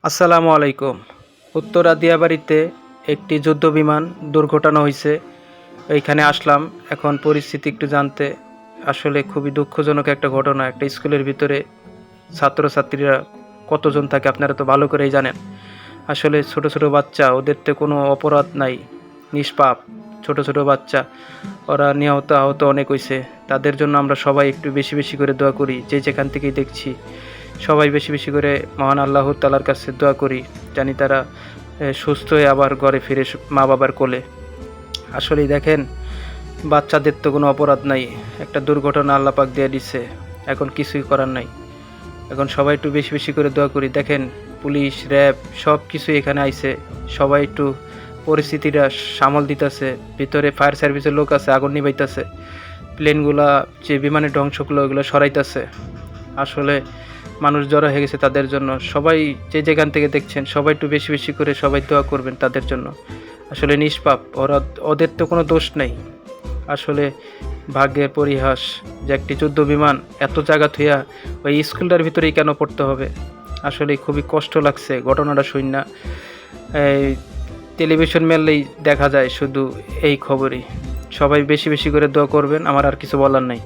আসসালামু আলাইকুম। উত্তরা দিয়াবাড়িতে একটি যুদ্ধবিমান দুর্ঘটনা হয়েছে। এইখানে আসলাম এখন পরিস্থিতি একটু জানতে। আসলে খুবই দুঃখজনক একটা ঘটনা। একটা স্কুলের ভিতরে ছাত্রছাত্রীরা কতজন থাকে আপনারা তো ভালো করেই জানেন। আসলে ছোট ছোট বাচ্চা, ওদের তো কোনো অপরাধ নাই, নিষ্পাপ ছোট ছোট বাচ্চা। ওরা নিহত আহত অনেক হয়েছে। তাদের জন্য আমরা সবাই একটু বেশি বেশি করে দোয়া করি, যে যেখান থেকেই দেখছি সবাই বেশি বেশি করে মহান আল্লাহ তাআলার কাছে দোয়া করি, জানি তারা সুস্থ হয়ে আবার ঘরে ফিরে মা বাবার কোলে। আসলেই দেখেন, বাচ্চাদের তো কোনো অপরাধ নাই, একটা দুর্ঘটনা আল্লাহ পাক দিয়ে দিচ্ছে, এখন কিছুই করার নাই। এখন সবাই একটু বেশি বেশি করে দোয়া করি। দেখেন, পুলিশ র্যাব সব কিছু এখানে আইছে, সবাই একটু পরিস্থিতিটা সামাল দিতেছে। ভিতরে ফায়ার সার্ভিসের লোক আছে, আগুন নিবাইতেছে, প্লেনগুলা যে বিমানের ধ্বংসগুলো ওগুলো সরাইতেছে। আসলে মানুষ জড়ো হয়ে গেছে তাদের জন্য। সবাই যে যেখান থেকে দেখছেন সবাই একটু বেশি বেশি করে সবাই দোয়া করবেন তাদের জন্য। আসলে নিষ্পাপ ওরা, ওদের তো কোনো দোষ নেই। আসলে ভাগ্যের পরিহাস যে একটি যুদ্ধ বিমান এত জায়গা থুইয়া ওই স্কুলটার ভিতরেই কেন পড়তে হবে। আসলে খুবই কষ্ট লাগছে ঘটনাটা শুন না। এই টেলিভিশন মেললেই দেখা যায় শুধু এই খবরই। সবাই বেশি বেশি করে দোয়া করবেন, আমার আর কিছু বলার নাই।